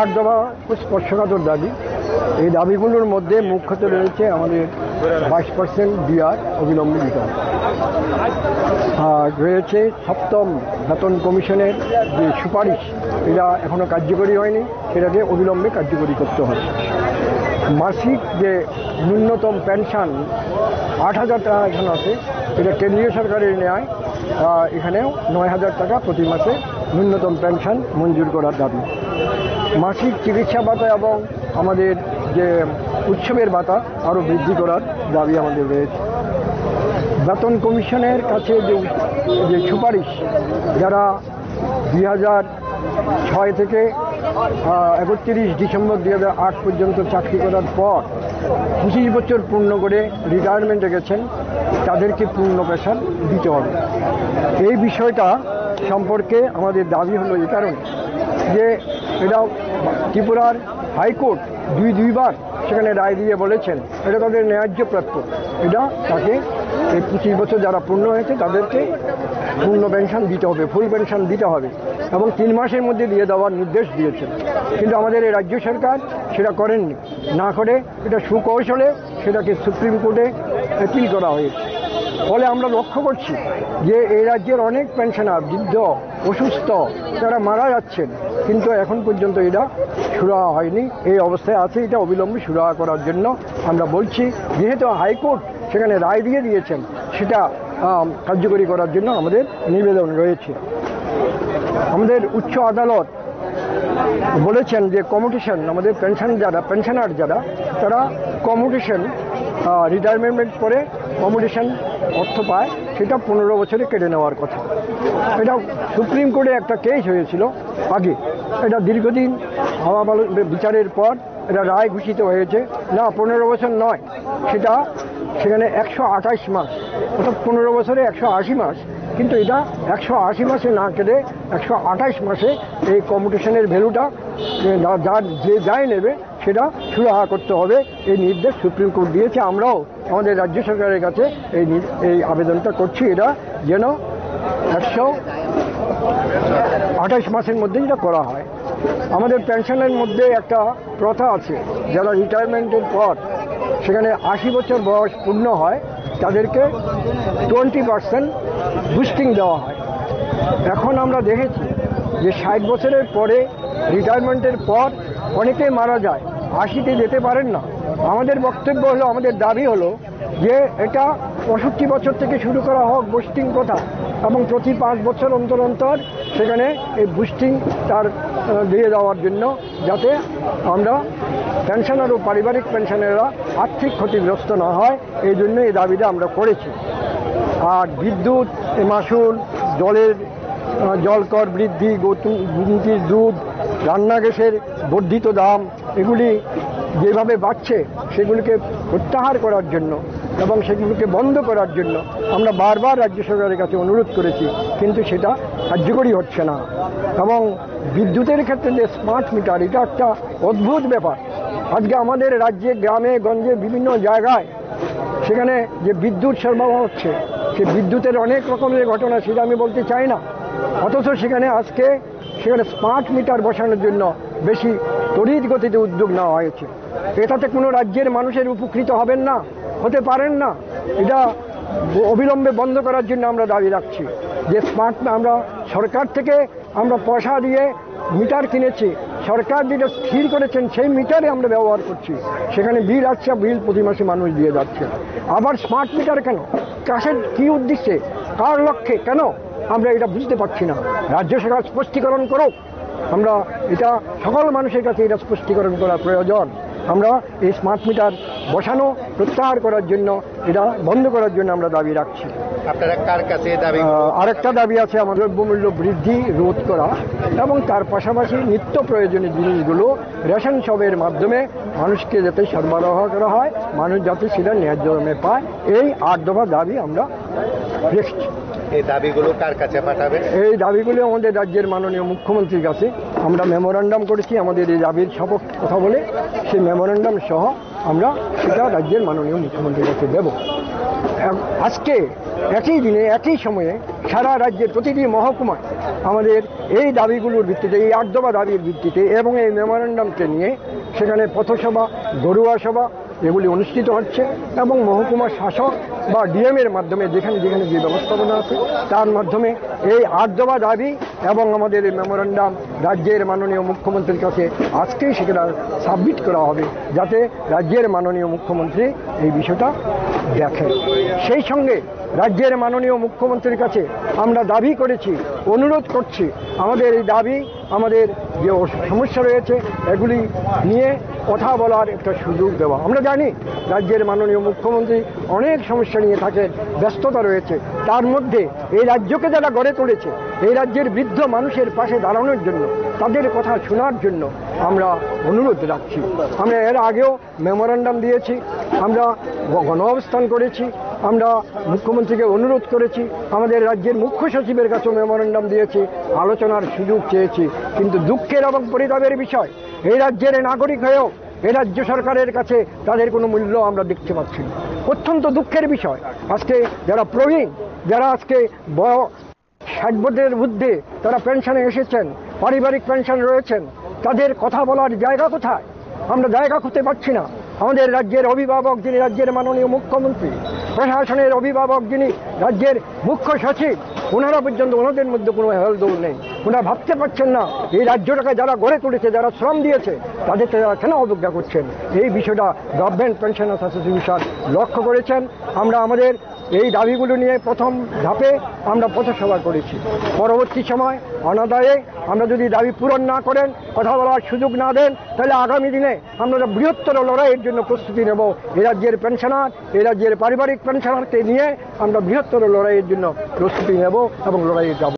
আট দফা স্পর্শকাতর দাবি। এই দাবিগুলোর মধ্যে মুখ্যত রয়েছে আমাদের 22% ডিআর অবিলম্বে দিতে হবে, আর রয়েছে সপ্তম বেতন কমিশনের যে সুপারিশ, এটা এখনো কার্যকরী হয়নি, সেটাকে অবিলম্বে কার্যকরী করতে হবে। মাসিক যে ন্যূনতম পেনশন 8,000 টাকা এখন আছে, এটা কেন্দ্রীয় সরকারের নেয়, এখানেও 9,000 টাকা প্রতি মাসে ন্যূনতম পেনশন মঞ্জুর করার দাবি। মাসিক চিকিৎসা ভাতা এবং আমাদের যে উৎসবের ভাতা আরও বৃদ্ধি করার দাবি আমাদের রয়েছে। বেতন কমিশনের কাছে যে সুপারিশ, যারা 2006 থেকে 31 ডিসেম্বর 2008 পর্যন্ত চাকরি করার পর 25 বছর পূর্ণ করে রিটায়ারমেন্টে গেছেন, তাদেরকে পূর্ণ পেনশন দিতে হবে। এই বিষয়টা সম্পর্কে আমাদের দাবি হলো এই কারণে যে এটা ত্রিপুরার হাইকোর্ট দুইবার সেখানে রায় দিয়ে বলেছেন এটা তাদের ন্যায্য প্রাপ্য, এটা তাকে এই 25 বছর যারা পূর্ণ হয়েছে তাদেরকে পূর্ণ পেনশন দিতে হবে, ফুল পেনশন দিতে হবে এবং 3 মাসের মধ্যে দিয়ে দেওয়ার নির্দেশ দিয়েছেন। কিন্তু আমাদের এই রাজ্য সরকার সেটা করেননি, না করে এটা সুকৌশলে সেটাকে সুপ্রিম কোর্টে অ্যাপিল করা হয়েছে। ফলে আমরা লক্ষ্য করছি যে এই রাজ্যের অনেক পেনশনার বৃদ্ধ, অসুস্থ, তারা মারা যাচ্ছেন, কিন্তু এখন পর্যন্ত এটা সুরাহা হয়নি, এই অবস্থায় আছে। এটা অবিলম্বে সুরাহা করার জন্য আমরা বলছি, যেহেতু হাইকোর্ট সেখানে রায় দিয়ে দিয়েছেন, সেটা কার্যকরী করার জন্য আমাদের নিবেদন রয়েছে। আমাদের উচ্চ আদালত বলেছেন যে কমিউটেশন, আমাদের পেনশনার যারা তারা কমিউটেশন রিটায়ারমেন্ট করে কমিউটেশন অর্থ পায়, সেটা 15 বছরে কেটে নেওয়ার কথা। এটা সুপ্রিম কোর্টে একটা কেস হয়েছিল আগে, এটা দীর্ঘদিন বিচারের পর এটা রায় ঘোষিত হয়েছে, না 15 বছর নয়, সেটা সেখানে 128 মাস, অর্থাৎ 15 বছরে 180 মাস, কিন্তু এটা 180 মাসে না কেটে 128 মাসে এই কমিউটেশনের ভ্যালুটা যে যাই নেবে সেটা সুরাহা করতে হবে, এই নির্দেশ সুপ্রিম কোর্ট দিয়েছে। আমরাও আমাদের রাজ্য সরকারের কাছে এই আবেদনটা করছি, এটা যেন 128 মাসের মধ্যে এটা করা হয়। আমাদের পেনশনের মধ্যে একটা প্রথা আছে, যারা রিটায়ারমেন্টের পর সেখানে 80 বছর বয়স পূর্ণ হয়, তাদেরকে 20% বুস্টিং দেওয়া হয়। এখন আমরা দেখেছি যে 60 বছরের পরে রিটায়ারমেন্টের পর অনেকেই মারা যায়, 80-তে যেতে পারেন না। আমাদের বক্তব্য হলো, আমাদের দাবি হলো যে এটা 65 বছর থেকে শুরু করা হোক বুস্টিং প্রথা, এবং প্রতি 5 বছর অন্তর অন্তর সেখানে এই বুস্টিং তার দিয়ে দেওয়ার জন্য, যাতে আমরা পেনশনার ও পারিবারিক পেনশনেরা আর্থিক ক্ষতিগ্রস্ত না হয়, এই জন্য এই দাবিটা আমরা করেছি। আর বিদ্যুৎ মাশুল, জল কর বৃদ্ধি, গুমতির দুধ, রান্না গ্যাসের বর্ধিত দাম, এগুলি যেভাবে বাড়ছে সেগুলিকে প্রত্যাহার করার জন্য এবং সেগুলিকে বন্ধ করার জন্য আমরা বারবার রাজ্য সরকারের কাছে অনুরোধ করেছি, কিন্তু সেটা কার্যকরী হচ্ছে না। এবং বিদ্যুতের ক্ষেত্রে যে স্মার্ট মিটার, এটা একটা অদ্ভুত ব্যাপার। আজকে আমাদের রাজ্যে গ্রামে গঞ্জে বিভিন্ন জায়গায় সেখানে যে বিদ্যুৎ সরবরাহ হচ্ছে, সে বিদ্যুতের অনেক রকমের ঘটনা, সেটা আমি বলতে চাই না, অথচ সেখানে স্মার্ট মিটার বসানোর জন্য বেশি তড়িৎ গতিতে উদ্যোগ নেওয়া হয়েছে। এটাতে কোনো রাজ্যের মানুষের উপকৃত হতে পারেন না। এটা অবিলম্বে বন্ধ করার জন্য আমরা দাবি রাখছি যে আমরা সরকার থেকে আমরা পয়সা দিয়ে মিটার কিনেছি, সরকার যেটা স্থির করেছেন সেই মিটারে আমরা ব্যবহার করছি, সেখানে বিল আসছে, বিল প্রতি মাসে মানুষ দিয়ে যাচ্ছে। আবার স্মার্ট মিটার কেন, কাছের কী উদ্দেশ্যে, কার লক্ষ্যে, কেন আমরা এটা বুঝতে পারছি না। রাজ্য সরকার স্পষ্টীকরণ করুক, আমরা এটা সকল মানুষের কাছে এটা স্পষ্টীকরণ করা প্রয়োজন। আমরা এই স্মার্ট মিটার বসানো প্রত্যাহার করার জন্য, এটা বন্ধ করার জন্য আমরা দাবি রাখছি। আপনারা কার কাছে দাবি? আরেকটা দাবি আছে আমাদের দ্রব্যমূল্য বৃদ্ধি রোধ করা এবং তার পাশাপাশি নিত্য প্রয়োজনীয় জিনিসগুলো রেশন শপের মাধ্যমে মানুষকে যাতে সরবরাহ করা হয়, মানুষ যাতে সেটা ন্যায্য দামে পায়, এই 8 দফা দাবি আমরা রেখেছি। এই দাবিগুলো কার কাছে পাঠাবে? এই দাবিগুলো আমাদের রাজ্যের মাননীয় মুখ্যমন্ত্রীর কাছে আমরা মেমোরান্ডাম করেছি, আমাদের এই দাবির সপক্ষে কথা বলে সেই মেমোরান্ডাম সহ আমরা সেটা রাজ্যের মাননীয় মুখ্যমন্ত্রীর কাছে দেব। আজকে একই দিনে একই সময়ে সারা রাজ্যের প্রতিটি মহকুমায় আমাদের এই দাবিগুলোর ভিত্তিতে, এই 8 দফা দাবির ভিত্তিতে এবং এই মেমোরান্ডামকে নিয়ে সেখানে পথসভা, গরুয়া সভা এগুলি অনুষ্ঠিত হচ্ছে এবং মহকুমা শাসক বা ডিএমের মাধ্যমে যেখানে যেখানে যে ব্যবস্থাপনা আছে তার মাধ্যমে এই 8 দফা দাবি এবং আমাদের এই মেমোরান্ডাম রাজ্যের মাননীয় মুখ্যমন্ত্রীর কাছে আজকেই সেটা সাবমিট করা হবে, যাতে রাজ্যের মাননীয় মুখ্যমন্ত্রী এই বিষয়টা দেখেন। সেই সঙ্গে রাজ্যের মাননীয় মুখ্যমন্ত্রীর কাছে আমরা দাবি করেছি, অনুরোধ করছি, আমাদের এই দাবি, আমাদের যে সমস্যা রয়েছে এগুলি নিয়ে কথা বলার একটা সুযোগ দেওয়া। আমরা জানি রাজ্যের মাননীয় মুখ্যমন্ত্রী অনেক সমস্যা নিয়ে থাকেন, ব্যস্ততা রয়েছে, তার মধ্যে এই রাজ্যকে যারা গড়ে তুলেছে, এই রাজ্যের বৃদ্ধ মানুষের পাশে দাঁড়ানোর জন্য, তাদের কথা শোনার জন্য আমরা অনুরোধ রাখছি। আমরা এর আগেও মেমোরান্ডাম দিয়েছি, আমরা গণ অবস্থান করেছি, আমরা মুখ্যমন্ত্রীকে অনুরোধ করেছি, আমাদের রাজ্যের মুখ্য সচিবের কাছেও মেমোরান্ডাম দিয়েছি, আলোচনার সুযোগ চেয়েছি। কিন্তু দুঃখের এবং পরিতাপের বিষয়, এই রাজ্যের নাগরিক হয়েও এই রাজ্য সরকারের কাছে তাদের কোনো মূল্য আমরা দেখতে পাচ্ছি না। অত্যন্ত দুঃখের বিষয়। আজকে যারা প্রবীণ, যারা আজকে 60 বছরের ঊর্ধ্বে তারা পেনশনে এসেছেন, পারিবারিক পেনশন রয়েছেন, তাদের কথা বলার জায়গা কোথায়? আমরা জায়গা খুঁজতে পারছি না। আমাদের রাজ্যের অভিভাবক যিনি রাজ্যের মাননীয় মুখ্যমন্ত্রী, প্রশাসনের অভিভাবক যিনি রাজ্যের মুখ্য সচিব, ওনারা পর্যন্ত ওনাদের মধ্যে কোনো হেলদোল নেই। ওনারা ভাবতে পারছেন না এই রাজ্যটাকে যারা গড়ে তুলেছে, যারা শ্রম দিয়েছে, তাদের তারা কেন অবজ্ঞা করছেন। এই বিষয়টা গভর্নমেন্ট পেনশনার্স অ্যাসোসিয়েশন লক্ষ্য করেছেন। আমরা আমাদের এই দাবিগুলো নিয়ে প্রথম ধাপে আমরা পথসভা করেছি। পরবর্তী সময় অনাদায়ে আমরা যদি দাবি পূরণ না করেন, কথা বলার সুযোগ না দেন, তাহলে আগামী দিনে আমরা বৃহত্তর লড়াইয়ের জন্য প্রস্তুতি নেব। এই রাজ্যের পেনশনার, এই রাজ্যের পারিবারিক পেনশনারকে নিয়ে আমরা বৃহত্তর লড়াইয়ের জন্য প্রস্তুতি নেব এবং লড়াইয়ে যাব।